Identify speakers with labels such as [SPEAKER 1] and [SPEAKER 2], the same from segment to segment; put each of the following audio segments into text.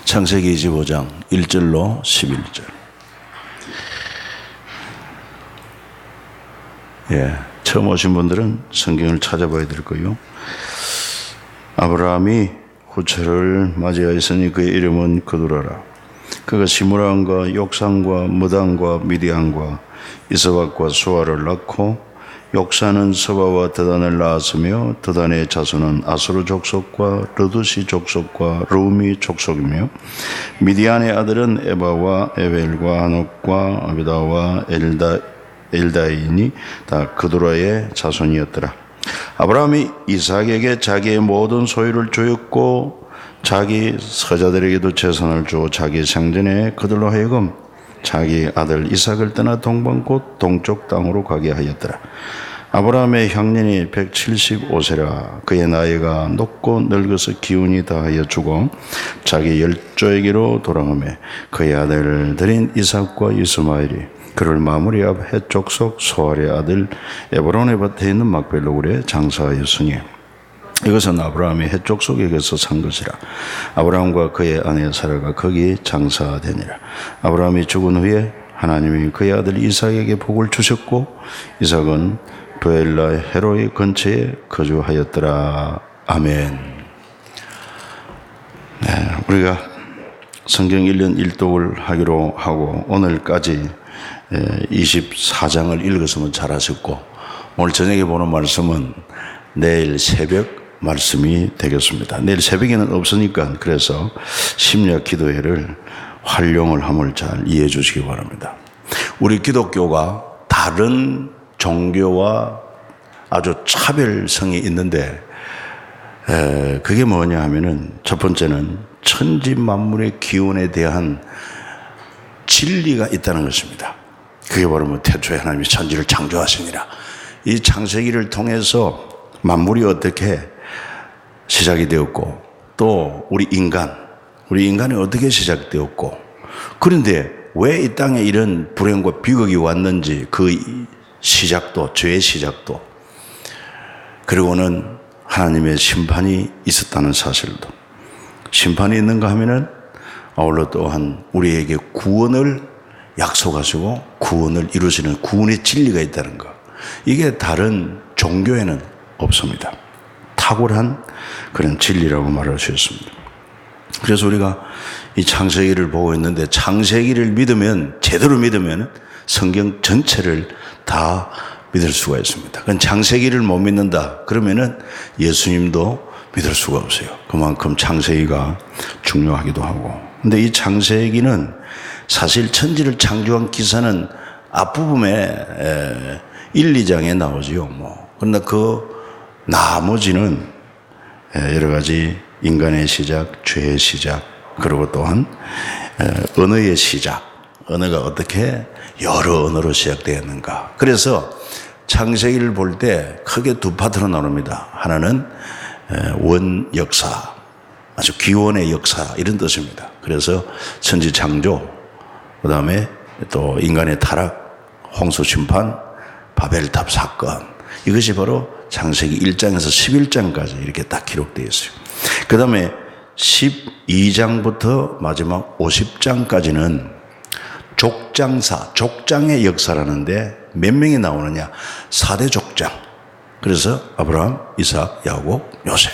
[SPEAKER 1] 창세기 25장 1절로 11절. 처음 오신 분들은 성경을 찾아봐야 될 거예요. 아브라함이 후처를 맞이하였으니 그의 이름은 그두라라. 그가 시므란과 욕산과 무단과 미디안과 이스박과 수아를 낳고 욕산은 서바와 드단을 낳았으며 드단의 자손은 아수르 족속과 르두시 족속과 르우미 족속이며 미디안의 아들은 에바와 에벨과 하녹과 아비다와 엘다이니 다 그두라의 자손이었더라. 아브라함이 이삭에게 자기의 모든 소유를 주었고 자기 서자들에게도 재산을 주어 자기 생전에 그들로 하여금 자기 아들 이삭을 떠나 동방 곧 동쪽 땅으로 가게 하였더라. 아브라함의 형년이 175세라. 그의 나이가 높고 늙어서 기운이 다하여 죽어 자기 열조에게로 돌아가며 그의 아들들인 이삭과 이스마엘이 그를 마므리 앞 해쪽 속 소알의 아들 에브론의 밭에 있는 막벨로굴에 장사하였으니 이것은 아브라함이 해쪽 속에게서 산 것이라. 아브라함과 그의 아내 사라가 거기 장사되니라. 아브라함이 죽은 후에 하나님이 그의 아들 이삭에게 복을 주셨고 이삭은 브엘라 헤로의 근처에 거주하였더라. 아멘. 우리가 성경 1년 1독을 하기로 하고 오늘까지 24장을 읽었으면 잘하셨고 오늘 저녁에 보는 말씀은 내일 새벽 말씀이 되겠습니다. 내일 새벽에는 없으니까 그래서 심야 기도회를 활용을 함을 잘 이해해 주시기 바랍니다. 우리 기독교가 다른 종교와 아주 차별성이 있는데 그게 뭐냐 하면은 첫 번째는 천지 만물의 기운에 대한 진리가 있다는 것입니다. 그게 바로 뭐 태초에 하나님이 천지를 창조하시니라. 이 창세기를 통해서 만물이 어떻게 시작이 되었고 또 우리 인간이 어떻게 시작되었고 그런데 왜 이 땅에 이런 불행과 비극이 왔는지 그 시작도 죄의 시작도 그리고는 하나님의 심판이 있었다는 사실도 심판이 있는가 하면은 아울러 또한 우리에게 구원을 약속하시고 구원을 이루시는 구원의 진리가 있다는 것 이게 다른 종교에는 없습니다. 탁월한 그런 진리라고 말할 수 있습니다. 그래서 우리가 이 창세기를 보고 있는데 창세기를 믿으면 제대로 믿으면 성경 전체를 다 믿을 수가 있습니다. 그건 창세기를 못 믿는다 그러면은 예수님도 믿을 수가 없어요. 그만큼 창세기가 중요하기도 하고. 근데 이 창세기는 사실 천지를 창조한 기사는 앞부분에 1, 2장에 나오지요. 그러나 그 나머지는 여러 가지 인간의 시작, 죄의 시작, 그리고 또한 언어의 시작, 언어가 어떻게 여러 언어로 시작되었는가. 그래서 창세기를 볼 때 크게 두 파트로 나눕니다. 하나는 원 역사, 아주 기원의 역사 이런 뜻입니다. 그래서 천지 창조, 그 다음에 또 인간의 타락, 홍수 심판, 바벨탑 사건 이것이 바로 창세기 1장에서 11장까지 이렇게 딱 기록되어 있어요. 그 다음에 12장부터 마지막 50장까지는 족장사, 족장의 역사라는데 몇 명이 나오느냐? 4대 족장. 그래서 아브라함, 이삭, 야곱, 요셉.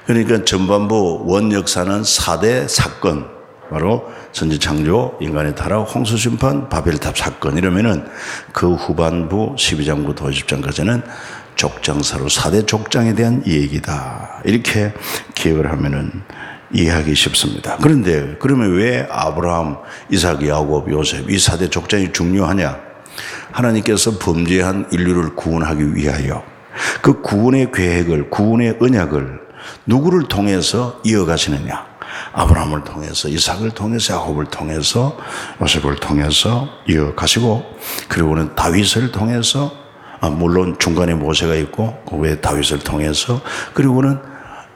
[SPEAKER 1] 그러니까 전반부 원 역사는 4대 사건, 바로 천지창조, 인간의 타락, 홍수심판, 바벨탑 사건 이러면은 그 후반부 12장부터 50장까지는 족장사로 4대 족장에 대한 얘기다. 이렇게 기억을 하면은 이해하기 쉽습니다. 그런데 그러면 왜 아브라함, 이삭, 야곱, 요셉 이 4대 족장이 중요하냐? 하나님께서 범죄한 인류를 구원하기 위하여 그 구원의 계획을, 구원의 언약을 누구를 통해서 이어가시느냐? 아브라함을 통해서, 이삭을 통해서, 야곱을 통해서, 요셉을 통해서 이어가시고, 그리고는 다윗을 통해서, 물론 중간에 모세가 있고 그 외에 다윗을 통해서, 그리고는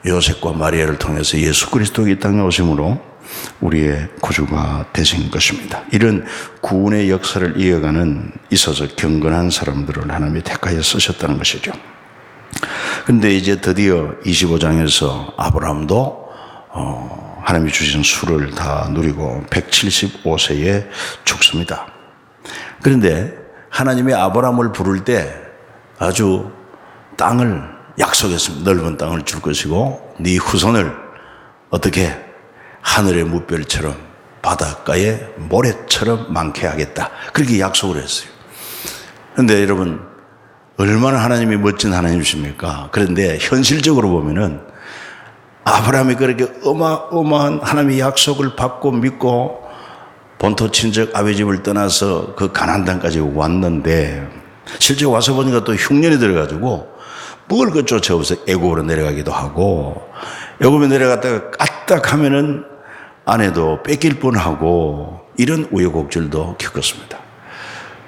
[SPEAKER 1] 요셉과 마리아를 통해서 예수 그리스도가 이 땅에 오심으로 우리의 구주가 되신 것입니다. 이런 구원의 역사를 이어가는 있어서 경건한 사람들을 하나님이 택하여 쓰셨다는 것이죠. 그런데 이제 드디어 25장에서 아브라함도 하나님이 주신 수를 다 누리고 175세에 죽습니다. 그런데 하나님이 아브라함을 부를 때 아주 땅을 약속했습니다. 넓은 땅을 줄 것이고 네 후손을 어떻게 하늘의 무별처럼 바닷가의 모래처럼 많게 하겠다. 그렇게 약속을 했어요. 그런데 여러분, 얼마나 하나님이 멋진 하나님이십니까? 그런데 현실적으로 보면은 아브라함이 그렇게 어마어마한 하나님의 약속을 받고 믿고 본토 친척 아버지 집을 떠나서 그 가나안 땅까지 왔는데 실제 와서 보니까 또 흉년이 들어가지고 뭘 그 쫓아오서 애굽으로 내려가기도 하고 애굽에 내려갔다가 까딱하면은 아내도 뺏길 뻔하고 이런 우여곡절도 겪었습니다.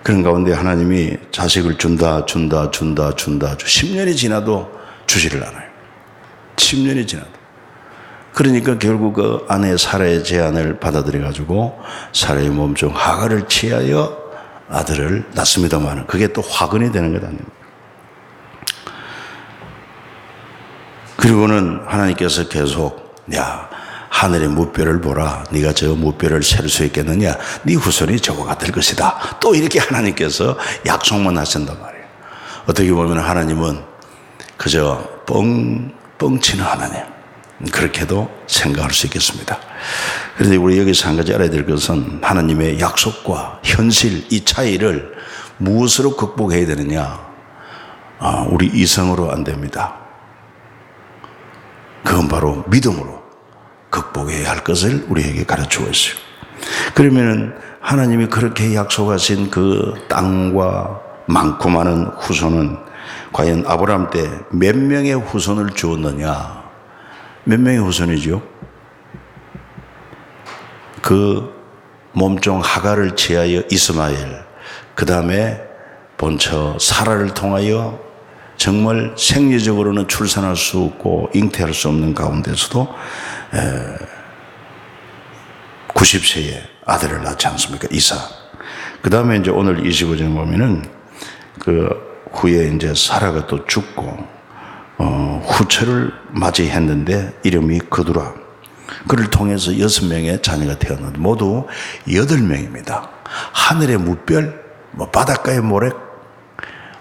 [SPEAKER 1] 그런 가운데 하나님이 자식을 준다 10년이 지나도 주지를 않아요. 10년이 지나도. 그러니까 결국 그 아내 사라의 제안을 받아들여 가지고 사라의 몸종 하갈을 취하여 아들을 낳습니다만 그게 또 화근이 되는 것 아닙니까? 그리고는 하나님께서 계속 야 하늘의 무별을 보라. 네가 저 무별을 셀 수 있겠느냐? 네 후손이 저거가 될 것이다. 또 이렇게 하나님께서 약속만 하신단 말이에요. 어떻게 보면 하나님은 그저 뻥치는 하나님. 그렇게도 생각할 수 있겠습니다. 그런데 우리 여기서 한 가지 알아야 될 것은 하나님의 약속과 현실 이 차이를 무엇으로 극복해야 되느냐? 우리 이성으로 안 됩니다. 그건 바로 믿음으로 극복해야 할 것을 우리에게 가르치고 있어요. 그러면은 하나님이 그렇게 약속하신 그 땅과 많고 많은 후손은 과연 아브라함 때 몇 명의 후손을 주었느냐? 몇 명의 후손이죠? 그 몸종 하갈을 취하여 이스마엘, 그 다음에 본처 사라를 통하여 정말 생리적으로는 출산할 수 없고 잉태할 수 없는 가운데서도 90세에 아들을 낳지 않습니까? 이삭. 그 다음에 이제 오늘 25절 보면은 그 후에 이제 사라가 또 죽고 후처를 맞이했는데 이름이 그두라. 그를 통해서 6명의 자녀가 태어났는데 모두 8명입니다. 하늘의 무별, 바닷가의 모래.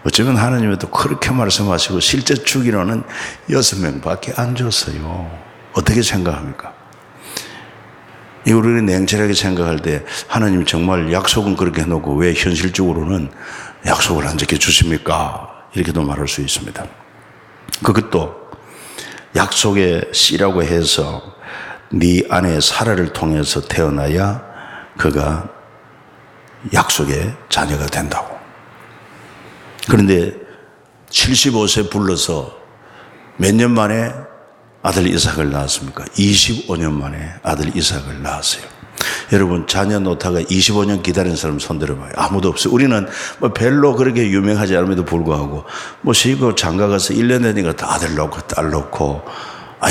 [SPEAKER 1] 어쩌면 하나님이 또 그렇게 말씀하시고 실제 주기로는 6명밖에 안 줬어요. 어떻게 생각합니까? 우리는 냉철하게 생각할 때 하나님 정말 약속은 그렇게 해놓고 왜 현실적으로는 약속을 안 지켜주십니까? 이렇게도 말할 수 있습니다. 그것도 약속의 씨라고 해서 네 아내 사라를 통해서 태어나야 그가 약속의 자녀가 된다고. 그런데 75세 불러서 몇 년 만에 아들 이삭을 낳았습니까? 25년 만에 아들 이삭을 낳았어요. 여러분 자녀 놓다가 25년 기다린 사람 손들어봐요. 아무도 없어요. 우리는 뭐 별로 그렇게 유명하지 않음에도 불구하고 뭐 시고 장가 가서 1년 되니까 다 아들 놓고 딸 놓고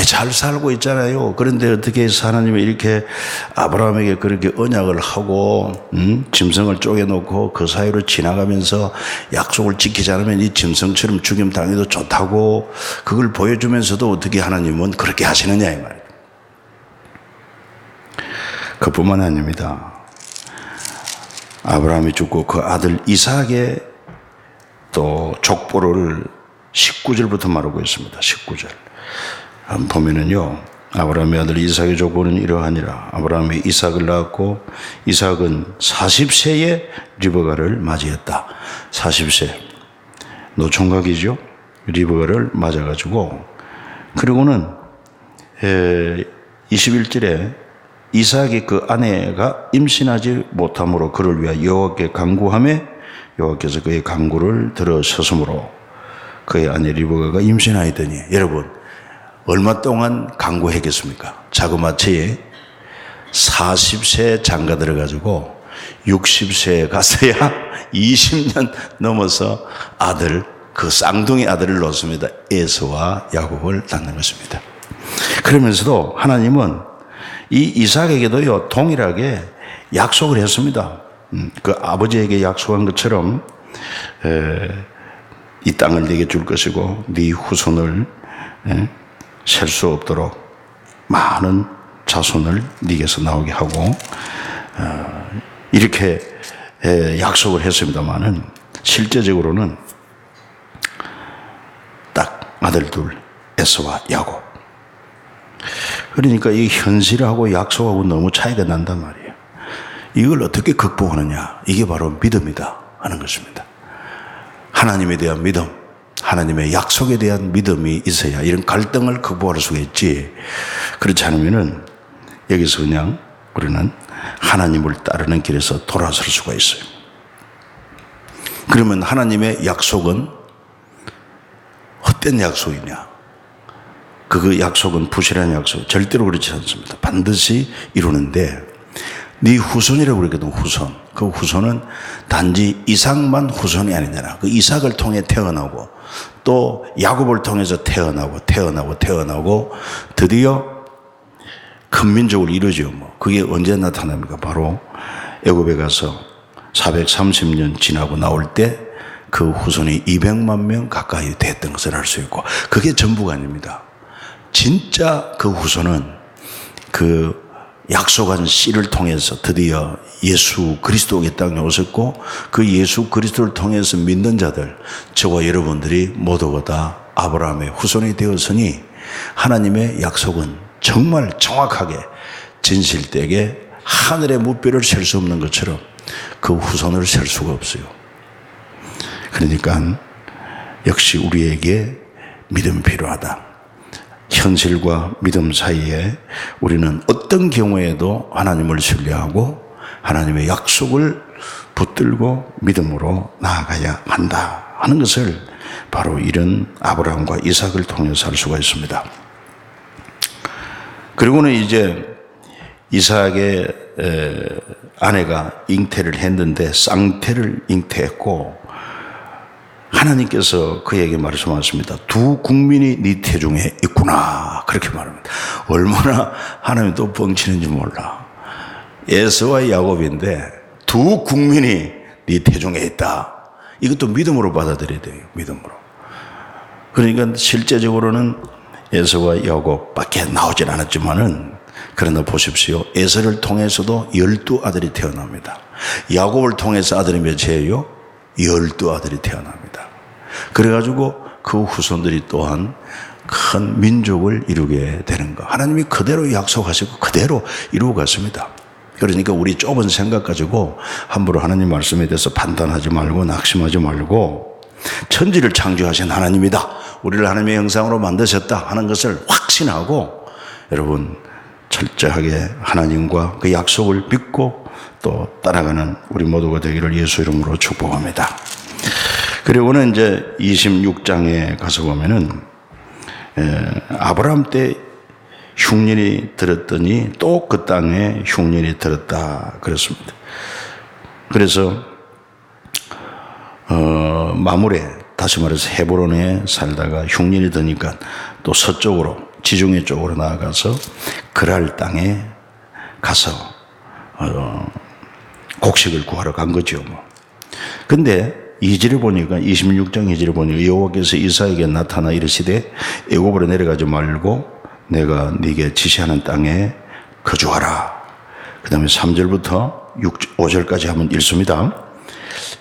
[SPEAKER 1] 잘 살고 있잖아요. 그런데 어떻게 해서 하나님이 이렇게 아브라함에게 그렇게 언약을 하고 짐승을 쪼개놓고 그 사이로 지나가면서 약속을 지키지 않으면 이 짐승처럼 죽임 당해도 좋다고 그걸 보여주면서도 어떻게 하나님은 그렇게 하시느냐 이 말이에요. 그뿐만 아닙니다. 아브라함이 죽고 그 아들 이삭의 또 족보를 19절부터 말하고 있습니다. 19절 보면은요, 아브라함의 아들 이삭의 족보는 이러하니라. 아브라함이 이삭을 낳았고 이삭은 40세에 리브가를 맞이했다. 40세 노총각이죠. 리브가를 맞아가지고 그리고는 21절에 이삭이 그 아내가 임신하지 못함으로 그를 위하여 여호와께 간구하며 여호와께서 그의 간구를 들으셨으므로 그의 아내 리브가가 임신하였더니 여러분 얼마 동안 간구했겠습니까? 자그마치 40세에 장가 들어가지고 60세에 갔어야 20년 넘어서 아들 그 쌍둥이 아들을 낳습니다. 에서와 야곱을 낳는 것입니다. 그러면서도 하나님은 이 이삭에게도요 동일하게 약속을 했습니다. 그 아버지에게 약속한 것처럼 이 땅을 네게 줄 것이고 네 후손을 셀 수 없도록 많은 자손을 네게서 나오게 하고 이렇게 약속을 했습니다마는 실제적으로는 딱 아들 둘, 에서와 야곱. 그러니까 이 현실하고 약속하고 너무 차이가 난단 말이에요. 이걸 어떻게 극복하느냐? 이게 바로 믿음이다 하는 것입니다. 하나님에 대한 믿음, 하나님의 약속에 대한 믿음이 있어야 이런 갈등을 극복할 수가 있지. 그렇지 않으면은 여기서 그냥 우리는 하나님을 따르는 길에서 돌아설 수가 있어요. 그러면 하나님의 약속은 헛된 약속이냐? 그 약속은 부실한 약속. 절대로 그렇지 않습니다. 반드시 이루는데 네 후손이라고 그랬거든. 후손. 그 후손은 단지 이삭만 후손이 아니잖아. 그 이삭을 통해 태어나고 또 야곱을 통해서 태어나고 드디어 큰 민족을 이루죠. 그게 언제 나타납니까? 바로 애굽에 가서 430년 지나고 나올 때 그 후손이 200만 명 가까이 됐던 것을 알 수 있고, 그게 전부가 아닙니다. 진짜 그 후손은 그 약속한 씨를 통해서 드디어 예수 그리스도의 땅에 오셨고, 그 예수 그리스도를 통해서 믿는 자들, 저와 여러분들이 모두가 다 아브라함의 후손이 되었으니 하나님의 약속은 정말 정확하게 진실되게 하늘의 무뼈를 셀 수 없는 것처럼 그 후손을 셀 수가 없어요. 그러니까 역시 우리에게 믿음이 필요하다. 현실과 믿음 사이에 우리는 어떤 경우에도 하나님을 신뢰하고 하나님의 약속을 붙들고 믿음으로 나아가야 한다 하는 것을 바로 이런 아브라함과 이삭을 통해서 알 수가 있습니다. 그리고는 이제 이삭의 아내가 잉태를 했는데 쌍태를 잉태했고, 하나님께서 그에게 말씀하셨습니다. 두 국민이 네 태중에 있구나. 그렇게 말합니다. 얼마나 하나님이 또 뻥치는지 몰라. 에서와 야곱인데 두 국민이 네 태중에 있다. 이것도 믿음으로 받아들여야 돼요. 믿음으로. 그러니까 실제적으로는 에서와 야곱밖에 나오질 않았지만은, 그러나 보십시오. 에서를 통해서도 12아들이 태어납니다. 야곱을 통해서 아들이 몇이에요? 12아들이 태어납니다. 그래가지고 그 후손들이 또한 큰 민족을 이루게 되는 거. 하나님이 그대로 약속하시고 그대로 이루고 갔습니다. 그러니까 우리 좁은 생각 가지고 함부로 하나님 말씀에 대해서 판단하지 말고 낙심하지 말고, 천지를 창조하신 하나님이다, 우리를 하나님의 형상으로 만드셨다 하는 것을 확신하고 여러분 철저하게 하나님과 그 약속을 믿고 또 따라가는 우리 모두가 되기를 예수 이름으로 축복합니다. 그리고는 이제 26장에 가서 보면은 아브라함 때 흉년이 들었더니 또 그 땅에 흉년이 들었다 그랬습니다. 그래서 마므레, 다시 말해서 헤브론에 살다가 흉년이 드니까 또 서쪽으로 지중해 쪽으로 나아가서 그랄 땅에 가서 곡식을 구하러 간 거죠. 근데 2절에 보니까 26장 2절에 보니까 여호와께서 이삭에게 나타나 이르시되 애굽으로 내려가지 말고 내가 네게 지시하는 땅에 거주하라. 그 다음에 3절부터 5절까지 한번 읽습니다.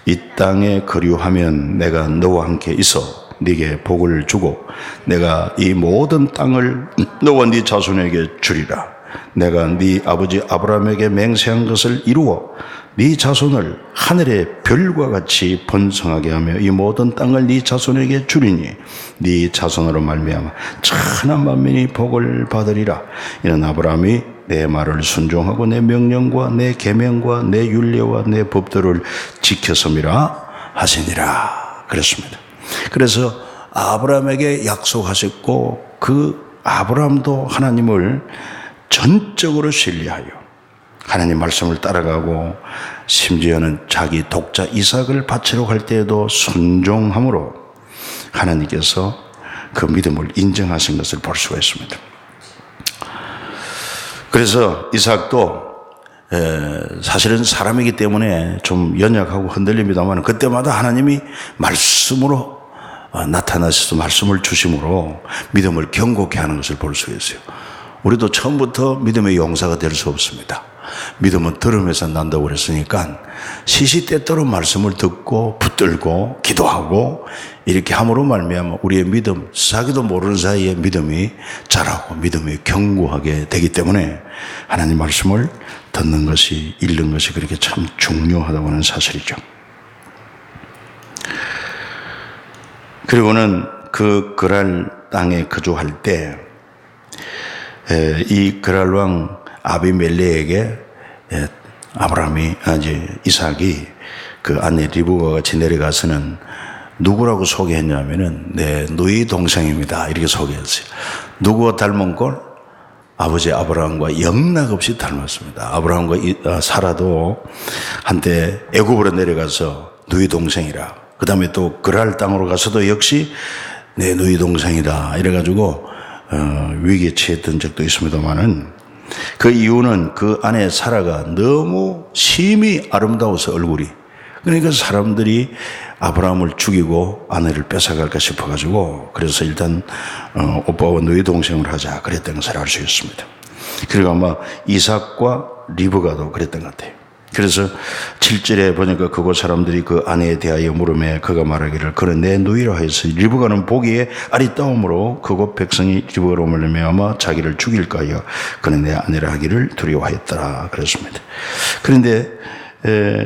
[SPEAKER 1] 이 땅에 거류하면 내가 너와 함께 있어 네게 복을 주고 내가 이 모든 땅을 너와 네 자손에게 주리라. 내가 네 아버지 아브라함에게 맹세한 것을 이루어 네 자손을 하늘의 별과 같이 번성하게 하며 이 모든 땅을 네 자손에게 주리니 네 자손으로 말미암아 천한 만민이 복을 받으리라. 이는 아브라함이 내 말을 순종하고 내 명령과 내 계명과 내 율례와 내 법도를 지켰음이라 하시니라. 그랬습니다. 그래서 아브라함에게 약속하셨고 그 아브라함도 하나님을 전적으로 신뢰하여 하나님 말씀을 따라가고 심지어는 자기 독자 이삭을 바치러 갈 때에도 순종함으로 하나님께서 그 믿음을 인정하신 것을 볼 수가 있습니다. 그래서 이삭도 사실은 사람이기 때문에 좀 연약하고 흔들립니다만 그때마다 하나님이 말씀으로 나타나셔서 말씀을 주심으로 믿음을 견고케 하는 것을 볼 수 있어요. 우리도 처음부터 믿음의 용사가 될 수 없습니다. 믿음은 들음에서 난다고 그랬으니까 시시때때로 말씀을 듣고 붙들고 기도하고 이렇게 함으로 말미암아 우리의 믿음, 자기도 모르는 사이에 믿음이 자라고 믿음이 견고하게 되기 때문에 하나님 말씀을 듣는 것이, 읽는 것이 그렇게 참 중요하다고 하는 사실이죠. 그리고는 그 그랄 땅에 거주할 때 이 그랄 왕 아비멜렉에게 이삭이 그 아내 리브가와 같이 내려가서는 누구라고 소개했냐면은 내 누이 동생입니다 이렇게 소개했어요. 누구와 닮은 걸? 아버지 아브라함과 영락없이 닮았습니다. 아브라함과 사라도 한때 애굽으로 내려가서 누이 동생이라, 그 다음에 또 그랄 땅으로 가서도 역시 내 누이 동생이다 이래가지고 위기에 처했던 적도 있습니다만은, 그 이유는 그 아내 사라가 너무 심히 아름다워서 얼굴이, 그러니까 사람들이 아브라함을 죽이고 아내를 뺏어갈까 싶어가지고, 그래서 일단 오빠와 너희 동생을 하자 그랬던 것을 알 수 있습니다. 그리고 아마 이삭과 리브가도 그랬던 것 같아요. 그래서 7절에 보니까 그곳 사람들이 그 아내에 대하여 물음에 그가 말하기를 그는 내 누이라 하여서 리브가는 보기에 아리따움으로 그곳 백성이 리브가로 말미암아 자기를 죽일까 하여 그는 내 아내라 하기를 두려워하였더라 그랬습니다. 그런데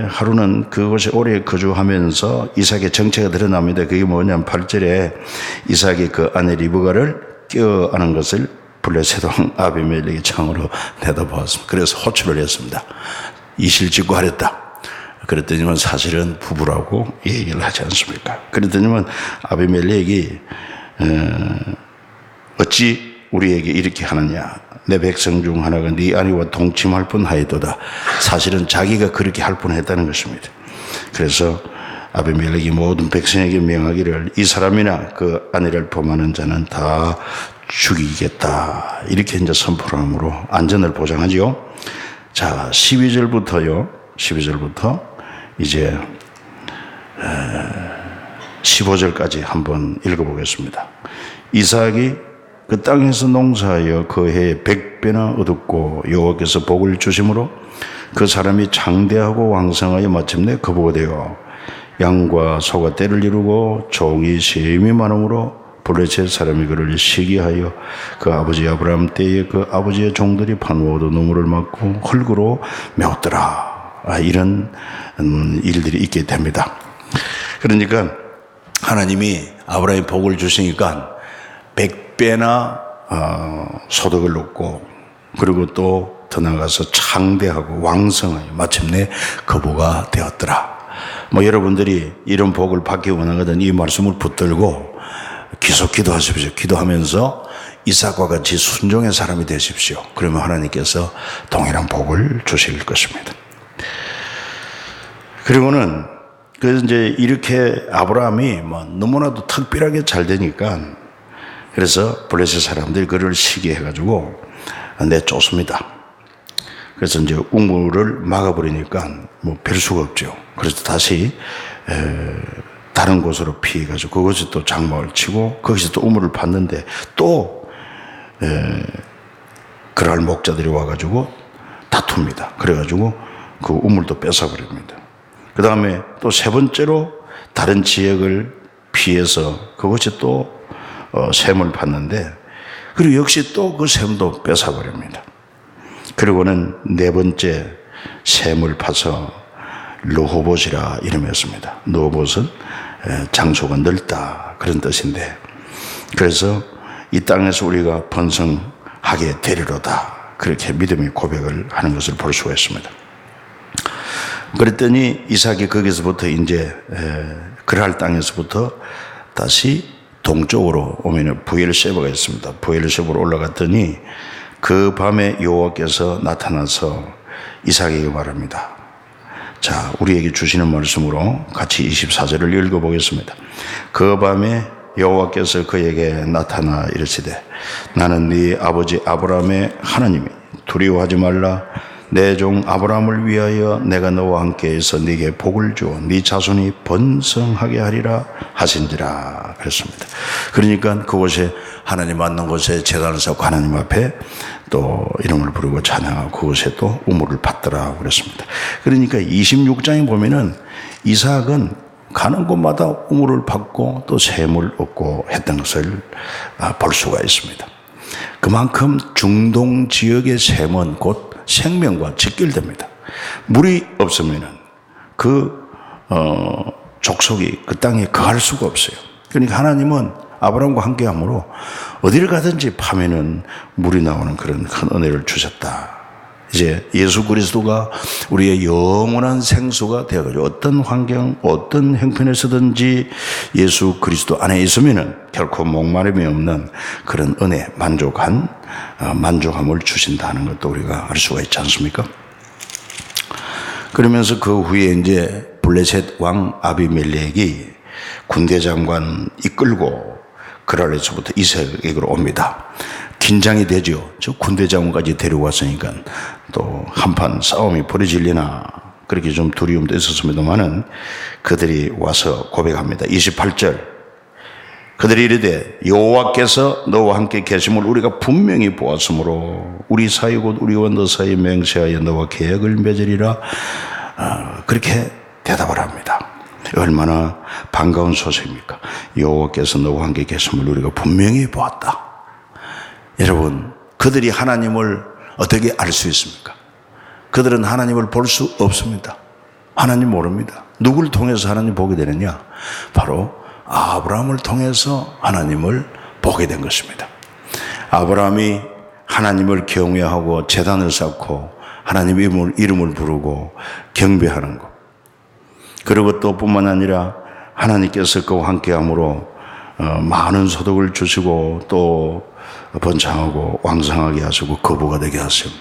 [SPEAKER 1] 하루는 그곳에 오래 거주하면서 이삭의 정체가 드러납니다. 그게 뭐냐면 8절에 이삭이 그 아내 리브가를 껴안은 것을 블레셋 왕 아비멜렉의 창으로 내다보았습니다. 그래서 호출을 했습니다. 이실직고 하랬다. 그랬더니만 사실은 부부라고 얘기를 하지 않습니까? 그랬더니만 아비멜렉이 어찌 우리에게 이렇게 하느냐, 내 백성 중 하나가 네 아내와 동침할 뻔하였도다. 사실은 자기가 그렇게 할 뻔했다는 것입니다. 그래서 아비멜렉이 모든 백성에게 명하기를 이 사람이나 그 아내를 범하는 자는 다 죽이겠다 이렇게 이제 선포함으로 안전을 보장하지요. 자, 12절부터 이제 15절까지 한번 읽어보겠습니다. 이삭이 그 땅에서 농사하여 그 해에 100배나 얻었고 여호와께서 복을 주심으로 그 사람이 장대하고 왕성하여 마침내 거부가 되어 양과 소가 떼를 이루고 종이 셈이 많음으로 블레셋 사람이 그를 시기하여 그 아버지 아브라함 때에 그 아버지의 종들이 파누어도 눈물을 맞고 흙으로 메웠더라. 이런 일들이 있게 됩니다. 그러니까 하나님이 아브라함에 복을 주시니까 100배나 소득을 얻고, 그리고 또 더 나아가서 창대하고 왕성하여 마침내 거부가 되었더라. 여러분들이 이런 복을 받기 원하거든 이 말씀을 붙들고 계속 기도하십시오. 기도하면서 이삭과 같이 순종의 사람이 되십시오. 그러면 하나님께서 동일한 복을 주실 것입니다. 그리고는 그래서 이제 이렇게 아브라함이 너무나도 특별하게 잘 되니까, 그래서 블레셋 사람들이 그를 시기해가지고 내쫓습니다. 그래서 이제 우물을 막아버리니까 별 수가 없죠. 그래서 다시 다른 곳으로 피해가지고 그것이 또 장막을 치고 거기서 또 우물을 팠는데 또 그랄 목자들이 와가지고 다툽니다. 그래가지고 그 우물도 뺏어버립니다. 그 다음에 또 세 번째로 다른 지역을 피해서 그것이 또 샘을 팠는데, 그리고 역시 또 그 샘도 뺏어버립니다. 그리고는 네 번째 샘을 파서 르호봇이라 이름했습니다. 르호봇은 장소가 넓다 그런 뜻인데, 그래서 이 땅에서 우리가 번성하게 되리로다 그렇게 믿음의 고백을 하는 것을 볼 수가 있습니다. 그랬더니 이삭이 거기서부터 이제 그랄 땅에서부터 다시 동쪽으로 오면 부엘세바가 있습니다. 부엘세바로 올라갔더니 그 밤에 여호와께서 나타나서 이삭에게 말합니다. 자, 우리에게 주시는 말씀으로 같이 24절을 읽어보겠습니다. 그 밤에 여호와께서 그에게 나타나 이르시되 나는 네 아버지 아브라함의 하나님이 두려워하지 말라. 내 종 아브라함을 위하여 내가 너와 함께해서 네게 복을 주어 네 자손이 번성하게 하리라 하신지라 그랬습니다. 그러니까 그곳에 하나님 만난 곳에 제단을 쌓고 하나님 앞에 또 이름을 부르고 찬양하고 그곳에 또 우물을 받더라 그랬습니다. 그러니까 26장에 보면은 이삭은 가는 곳마다 우물을 받고 또 샘을 얻고 했던 것을 볼 수가 있습니다. 그만큼 중동 지역의 샘은 곧 생명과 직결됩니다. 물이 없으면은 그 족속이 그 땅에 거할 수가 없어요. 그러니까 하나님은 아브라함과 함께함으로 어디를 가든지 파면은 물이 나오는 그런 큰 은혜를 주셨다. 이제 예수 그리스도가 우리의 영원한 생수가 되어가지고 어떤 환경, 어떤 형편에서든지 예수 그리스도 안에 있으면은 결코 목마름이 없는 그런 은혜, 만족함을 주신다는 것도 우리가 알 수가 있지 않습니까? 그러면서 그 후에 이제 블레셋 왕 아비멜렉이 군대 장관 이끌고 그랄에서부터 이색에게로 옵니다. 긴장이 되죠. 저 군대 장관까지 데려왔으니까 또 한판 싸움이 벌어질려나 그렇게 좀 두려움도 있었습니다만은 그들이 와서 고백합니다. 28절 그들이 이르되 여호와께서 너와 함께 계심을 우리가 분명히 보았으므로 우리 사이 곧 우리와 너 사이 맹세하여 너와 계약을 맺으리라 그렇게 대답을 합니다. 얼마나 반가운 소식입니까? 여호와께서 너와 함께 계심을 우리가 분명히 보았다. 여러분, 그들이 하나님을 어떻게 알 수 있습니까? 그들은 하나님을 볼 수 없습니다. 하나님 모릅니다. 누굴 통해서 하나님 보게 되느냐? 바로 아브라함을 통해서 하나님을 보게 된 것입니다. 아브라함이 하나님을 경외하고 제단을 쌓고 하나님 이름을 부르고 경배하는 것. 그리고 또 뿐만 아니라 하나님께서 그와 함께함으로 많은 소득을 주시고 또 번창하고 왕성하게 하시고 거부가 되게 하세요.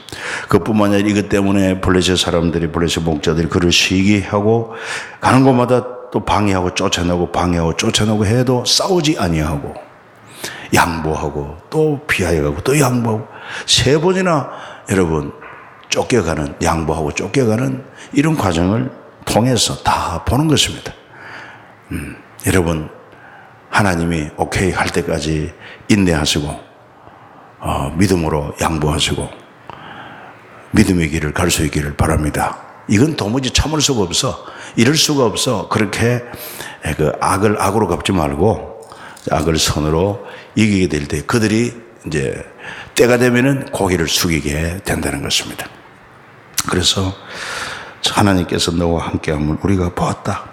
[SPEAKER 1] 그뿐만 아니라 이것 때문에 블레셋 사람들이 블레셋 목자들이 그를 시기하고 가는 곳마다 또 방해하고 쫓아내고 방해하고 쫓아내고 해도 싸우지 아니하고 양보하고 또 피하여가고 또 양보하고 3번이나 여러분 쫓겨가는 양보하고 쫓겨가는 이런 과정을 통해서 다 보는 것입니다. 여러분 하나님이 오케이 할 때까지 인내하시고 믿음으로 양보하시고 믿음의 길을 갈 수 있기를 바랍니다. 이건 도무지 참을 수가 없어. 이럴 수가 없어. 그렇게 그 악을 악으로 갚지 말고 악을 선으로 이기게 될 때 그들이 이제 때가 되면은 고개를 숙이게 된다는 것입니다. 그래서 하나님께서 너와 함께함을 우리가 보았다.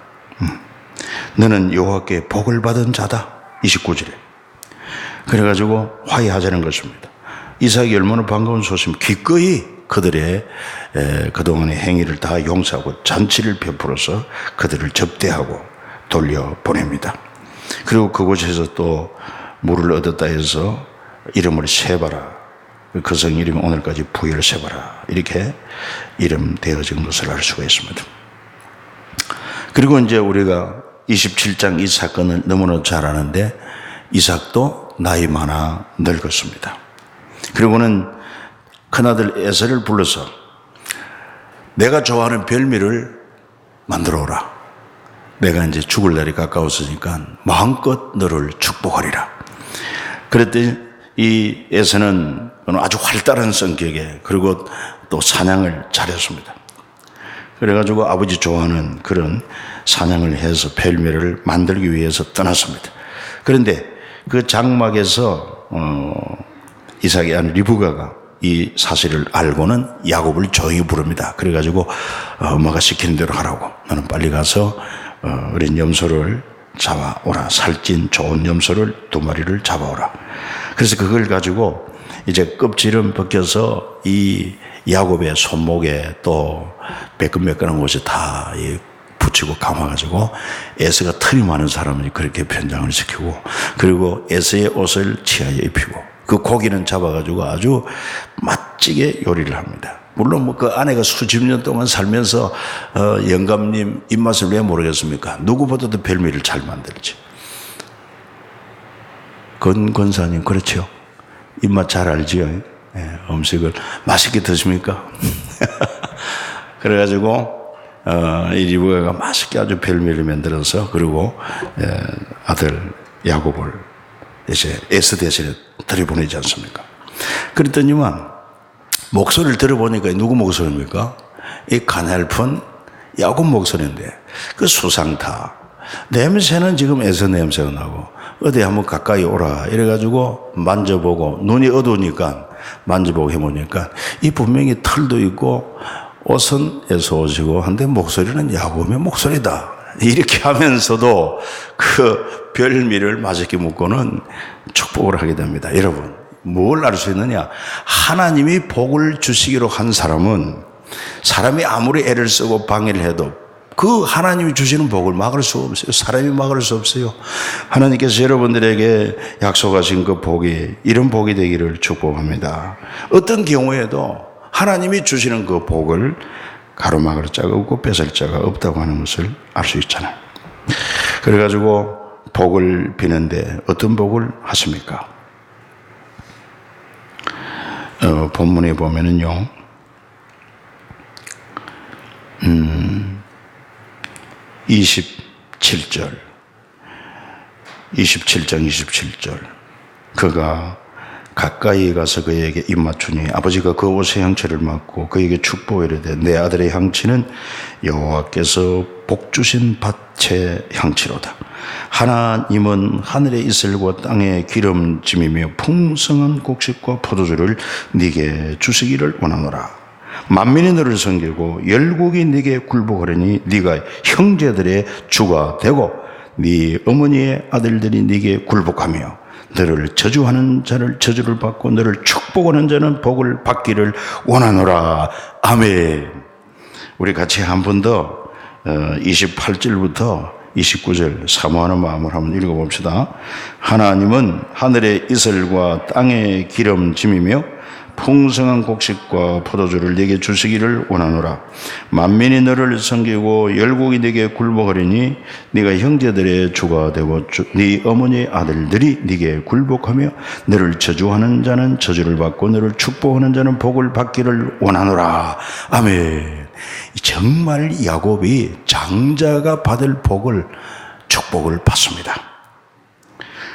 [SPEAKER 1] 너는 여호와께 복을 받은 자다. 29절에. 그래가지고 화해하자는 것입니다. 이삭이 얼마나 반가운 소식, 기꺼이 그들의 그동안의 행위를 다 용서하고 잔치를 베풀어서 그들을 접대하고 돌려보냅니다. 그리고 그곳에서 또 물을 얻었다 해서 이름을 세바라, 그 성 이름이 오늘까지 부엘 세바라 이렇게 이름 되어진 것을 알 수가 있습니다. 그리고 이제 우리가 27장 이 사건을 너무나 잘 아는데 이삭도 나이 많아 늙었습니다. 그리고는 큰아들 에서를 불러서 내가 좋아하는 별미를 만들어 오라. 내가 이제 죽을 날이 가까웠으니까 마음껏 너를 축복하리라. 그랬더니 이 에서는 아주 활달한 성격에 그리고 또 사냥을 잘했습니다. 그래가지고 아버지 좋아하는 그런 사냥을 해서 별미를 만들기 위해서 떠났습니다. 그런데 그 장막에서 이삭의 아내 리브가가 이 사실을 알고는 야곱을 조용히 부릅니다. 그래가지고 엄마가 시키는 대로 하라고. 너는 빨리 가서 어린 염소를 잡아오라. 살찐 좋은 염소를 2마리를 잡아오라. 그래서 그걸 가지고 이제 껍질은 벗겨서 이 야곱의 손목에 또 매끈매끈한 곳에 다 붙이고 감아가지고 에서가 털이 많은 사람이 그렇게 변장을 시키고 그리고 에서의 옷을 치하여 입히고 그 고기는 잡아가지고 아주 맛지게 요리를 합니다. 물론 뭐 그 아내가 수십 년 동안 살면서 영감님 입맛을 왜 모르겠습니까? 누구보다도 별미를 잘 만들지. 권사님 그렇죠? 입맛 잘 알지요? 네, 음식을 맛있게 드십니까? 그래가지고 이 리브가가 맛있게 아주 별미를 만들어서 그리고 아들 야곱을 이제 에서 대신에 들여보내지 않습니까? 그랬더니만 목소리를 들어보니까 누구 목소리입니까? 이 가냘픈 야곱 목소리인데 그 수상타 냄새는 지금 에서 냄새가 나고 어디 한번 가까이 오라 이래가지고 만져보고 눈이 어두우니까 만져보고 해보니까 이 분명히 털도 있고 옷은 에서 옷이고 한데 목소리는 야곱의 목소리다 이렇게 하면서도 그 별미를 맛있게 먹고는 축복을 하게 됩니다. 여러분 뭘 알 수 있느냐? 하나님이 복을 주시기로 한 사람은 사람이 아무리 애를 쓰고 방해를 해도 그 하나님이 주시는 복을 막을 수 없어요. 사람이 막을 수 없어요. 하나님께서 여러분들에게 약속하신 그 복이 이런 복이 되기를 축복합니다. 어떤 경우에도 하나님이 주시는 그 복을 가로막을 자가 없고 뺏을 자가 없다고 하는 것을 알 수 있잖아요. 그래가지고 복을 비는데 어떤 복을 하십니까? 본문에 보면은요, 27절 27절 그가 가까이 가서 그에게 입 맞추니 아버지가 그 옷의 향취를 맡고 그에게 축복을 이르되 내 아들의 향취는 여호와께서 복 주신 밭의 향취로다. 하나님은 하늘의 이슬과 땅의 기름짐이며 풍성한 곡식과 포도주를 네게 주시기를 원하노라. 만민이 너를 섬기고 열국이 네게 굴복하려니 네가 형제들의 주가 되고 네 어머니의 아들들이 네게 굴복하며 너를 저주하는 자를 저주를 받고 너를 축복하는 자는 복을 받기를 원하노라. 아멘. 우리 같이 한 번 더 28절부터 29절 사모하는 마음을 한번 읽어봅시다. 하나님은 하늘의 이슬과 땅의 기름짐이며 풍성한 곡식과 포도주를 네게 주시기를 원하노라. 만민이 너를 섬기고 열국이 네게 굴복하리니 네가 형제들의 주가 되고 네 어머니의 아들들이 네게 굴복하며 너를 저주하는 자는 저주를 받고 너를 축복하는 자는 복을 받기를 원하노라. 아멘. 정말 야곱이 장자가 받을 복을 축복을 받습니다.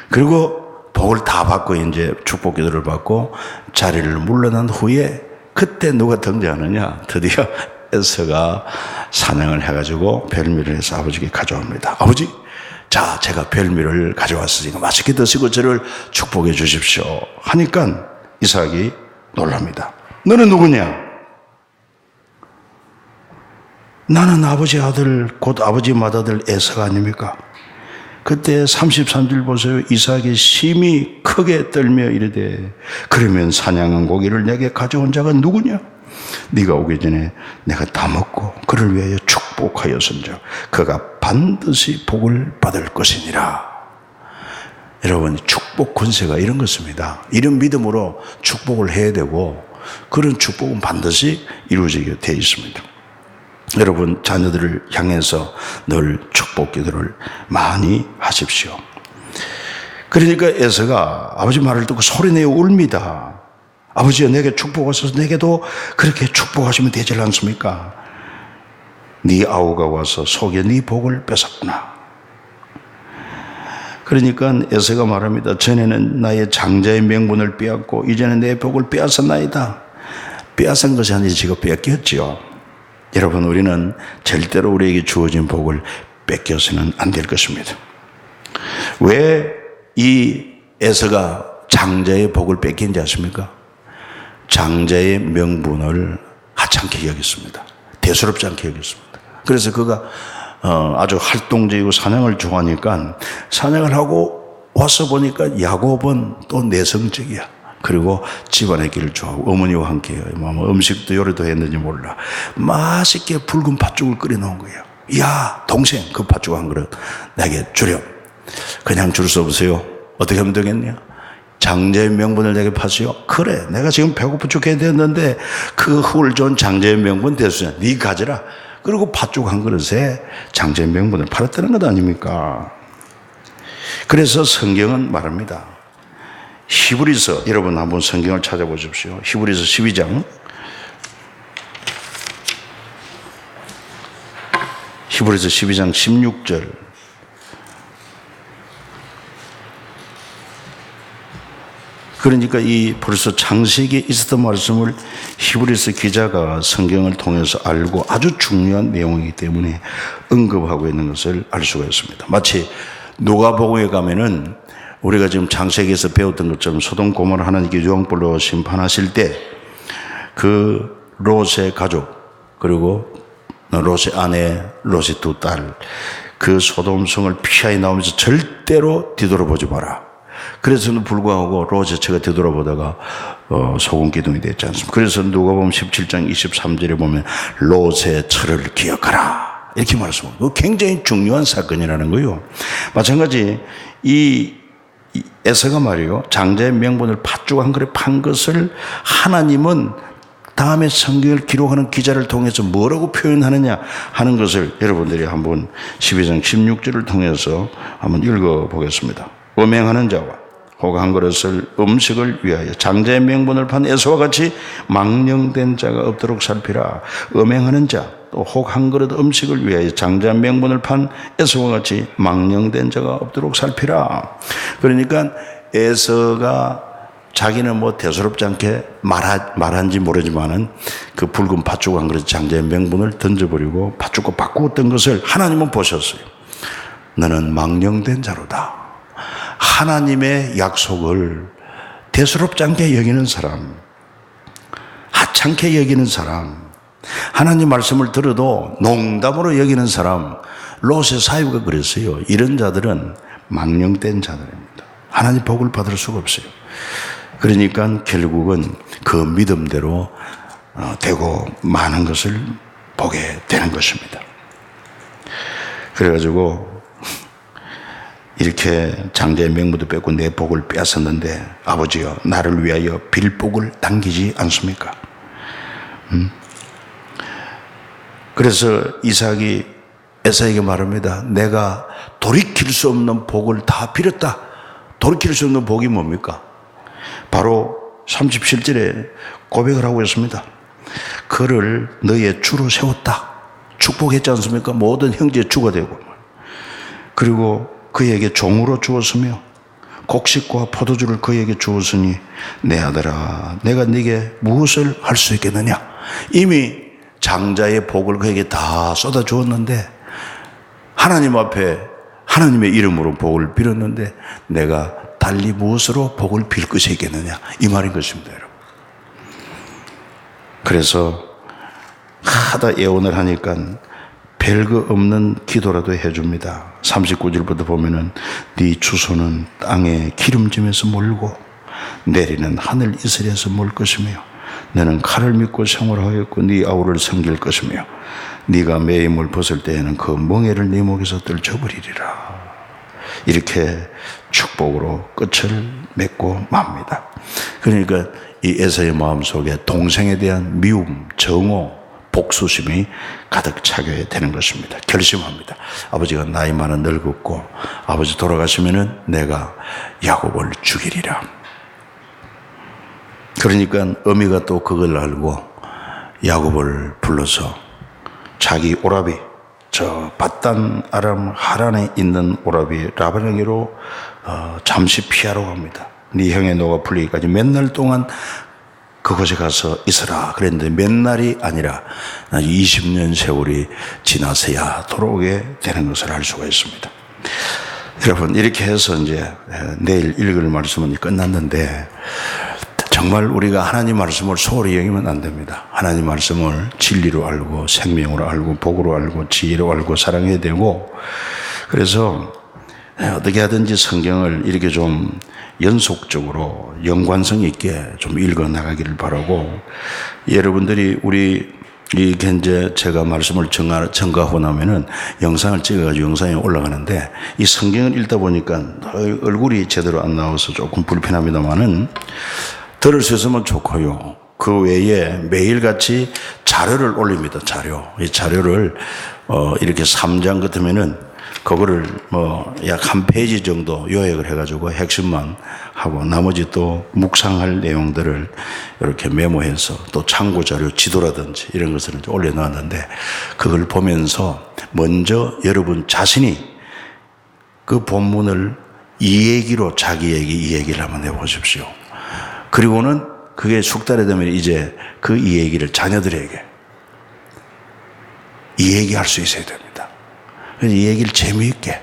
[SPEAKER 1] 그리고 복을 다 받고 이제 축복 기도를 받고 자리를 물러난 후에 그때 누가 등장하느냐? 드디어 에서가 사냥을 해가지고 별미를 해서 아버지께 가져옵니다. 아버지, 자, 제가 별미를 가져왔으니까 맛있게 드시고 저를 축복해 주십시오. 하니까 이삭이 놀랍니다. 너는 누구냐? 나는 아버지 아들, 곧 아버지 맏아들 에서가 아닙니까? 그때 33절 보세요. 이삭이 심히 크게 떨며 이르되 그러면 사냥한 고기를 내게 가져온 자가 누구냐? 네가 오기 전에 내가 다 먹고 그를 위하여 축복하였은즉 그가 반드시 복을 받을 것이니라. 여러분, 축복 권세가 이런 것입니다. 이런 믿음으로 축복을 해야 되고 그런 축복은 반드시 이루어지게 되어 있습니다. 여러분, 자녀들을 향해서 늘 축복 기도를 많이 하십시오. 그러니까 에서가 아버지 말을 듣고 소리내어 울입니다. 아버지여, 내게 축복하셔서 내게도 그렇게 축복하시면 되지 않습니까? 네 아우가 와서 속에 네 복을 뺏었구나. 그러니까 에서가 말합니다. 전에는 나의 장자의 명분을 빼앗고 이제는 내 복을 빼앗았나이다. 빼앗은 것이 아니지 지가 뺏겼지요. 여러분, 우리는 절대로 우리에게 주어진 복을 뺏겨서는 안 될 것입니다. 왜 이 에서가 장자의 복을 뺏긴지 아십니까? 장자의 명분을 하찮게 여겼습니다. 대수롭지 않게 여겼습니다. 그래서 그가 아주 활동적이고 사냥을 좋아하니까 사냥을 하고 와서 보니까 야곱은 또 내성적이야. 그리고 집안의 길을 좋아하고 어머니와 함께 음식도 요리도 했는지 몰라. 맛있게 붉은 팥죽을 끓여놓은 거예요. 야, 동생, 그 팥죽 한 그릇 내게 주렴. 그냥 줄 수 없어요. 어떻게 하면 되겠냐? 장자의 명분을 내게 파시오. 그래, 내가 지금 배고파 죽게 됐는데 그 흙을 준 장자의 명분 대수냐. 네 가져라. 그리고 팥죽 한 그릇에 장자의 명분을 팔았다는 것 아닙니까? 그래서 성경은 말합니다. 히브리서, 여러분 한번 성경을 찾아보십시오. 히브리서 12장 히브리서 12장 16절. 그러니까 이 벌써 창세기에 있었던 말씀을 히브리서 기자가 성경을 통해서 알고 아주 중요한 내용이기 때문에 언급하고 있는 것을 알 수가 있습니다. 마치 누가복음에 가면은 우리가 지금 창세기에서 배웠던 것처럼 소돔 고모라 하나님께 유황불로 심판하실 때 그 롯의 가족 그리고 롯의 아내 롯의 두 딸 그 소돔성을 피하여 나오면서 절대로 뒤돌아보지 마라. 그래서는 불구하고 롯 자체가 뒤돌아보다가 소금 기둥이 됐지 않습니까? 그래서 누가복음 17장 23절에 보면 롯의 철을 기억하라 이렇게 말씀합니다. 굉장히 중요한 사건이라는 거예요. 마찬가지 이 에서가 말이요 장자의 명분을 팥죽 한 그릇 판 것을 하나님은 다음에 성경을 기록하는 기자를 통해서 뭐라고 표현하느냐 하는 것을 여러분들이 한번 12장 16절을 통해서 한번 읽어보겠습니다. 음행하는 자와 혹 한 그릇을 음식을 위하여 장자의 명분을 판 에서와 같이 망령된 자가 없도록 살피라. 음행하는 자 또 혹 한 그릇 음식을 위하여 장자의 명분을 판 에서와 같이 망령된 자가 없도록 살피라. 그러니까 에서가 자기는 뭐 대수롭지 않게 말한지 모르지만은 그 붉은 팥죽 한 그릇 장자의 명분을 던져버리고 팥죽과 바꾸었던 것을 하나님은 보셨어요. 너는 망령된 자로다. 하나님의 약속을 대수롭지 않게 여기는 사람, 하찮게 여기는 사람, 하나님 말씀을 들어도 농담으로 여기는 사람, 롯의 사유가 그랬어요. 이런 자들은 망령된 자들입니다. 하나님 복을 받을 수가 없어요. 그러니까 결국은 그 믿음대로 되고 많은 것을 보게 되는 것입니다. 그래가지고 이렇게 장자의 명분도 뺏고 내 복을 빼앗았는데 아버지여 나를 위하여 빌복을 당기지 않습니까? 그래서 이삭이 에사에게 말합니다. 내가 돌이킬 수 없는 복을 다 빌었다. 돌이킬 수 없는 복이 뭡니까? 바로 37절에 고백을 하고 있습니다. 그를 너의 주로 세웠다. 축복했지 않습니까? 모든 형제의 주가 되고 그리고 그에게 종으로 주었으며 곡식과 포도주를 그에게 주었으니 내 아들아 내가 네게 무엇을 할 수 있겠느냐. 이미 장자의 복을 그에게 다 쏟아 주었는데 하나님 앞에 하나님의 이름으로 복을 빌었는데 내가 달리 무엇으로 복을 빌 것이 있겠느냐 이 말인 것입니다. 여러분. 그래서 하다 예언을 하니까 별거 없는 기도라도 해줍니다. 39절부터 보면은 네 주소는 땅의 기름짐에서 몰고 내리는 하늘 이슬에서 몰 것이며 너는 칼을 믿고 생활하였고 네 아우를 섬길 것이며 네가 매임을 벗을 때에는 그 멍에를 네 목에서 떨쳐버리리라. 이렇게 축복으로 끝을 맺고 맙니다. 그러니까 이 에사의 마음속에 동생에 대한 미움, 정오, 복수심이 가득 차게 되는 것입니다. 결심합니다. 아버지가 나이 많아 늙었고 아버지 돌아가시면은 내가 야곱을 죽이리라. 그러니까 어미가 또 그걸 알고 야곱을 불러서 자기 오라비 저 밧단 아람 하란에 있는 오라비 라반에게로 잠시 피하러 갑니다. 네 형의 노가 풀리기까지 몇 날 동안 그곳에 가서 있어라 그랬는데 몇 날이 아니라 20년 세월이 지나서야 돌아오게 되는 것을 알 수가 있습니다. 여러분 이렇게 해서 이제 내일 읽을 말씀은 끝났는데 정말 우리가 하나님 말씀을 소홀히 여기면 안 됩니다. 하나님 말씀을 진리로 알고 생명으로 알고 복으로 알고 지혜로 알고 사랑해야 되고 그래서 어떻게 하든지 성경을 이렇게 좀 연속적으로 연관성 있게 좀 읽어 나가기를 바라고 여러분들이 우리 이제 제가 말씀을 전가하고 나면은 영상을 찍어가지고 영상이 올라가는데 이 성경을 읽다 보니까 얼굴이 제대로 안 나와서 조금 불편합니다만은 들을 수 있으면 좋고요. 그 외에 매일같이 자료를 올립니다. 자료. 이 자료를 이렇게 3장 같으면은 그거를 뭐 약 한 페이지 정도 요약을 해가지고 핵심만 하고 나머지 또 묵상할 내용들을 이렇게 메모해서 또 참고 자료 지도라든지 이런 것을 이제 올려놨는데 그걸 보면서 먼저 여러분 자신이 그 본문을 이 얘기로 자기 얘기 이 얘기를 한번 해보십시오. 그리고는 그게 숙달이 되면 이제 그 이 얘기를 자녀들에게 이 얘기할 수 있어야 됩니다. 그래서 이 얘기를 재미있게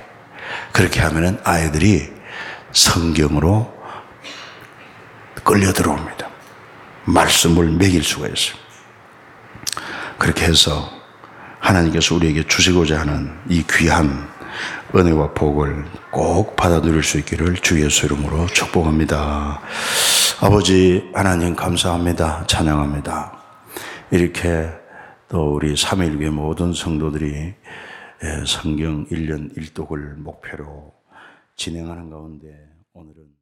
[SPEAKER 1] 그렇게 하면은 아이들이 성경으로 끌려 들어옵니다. 말씀을 먹일 수가 있어요. 그렇게 해서 하나님께서 우리에게 주시고자 하는 이 귀한 은혜와 복을 꼭 받아 누릴 수 있기를 주 예수 이름으로 축복합니다. 아버지 하나님 감사합니다. 찬양합니다. 이렇게 또 우리 3.1교회 모든 성도들이 성경 1년 1독을 목표로 진행하는 가운데 오늘은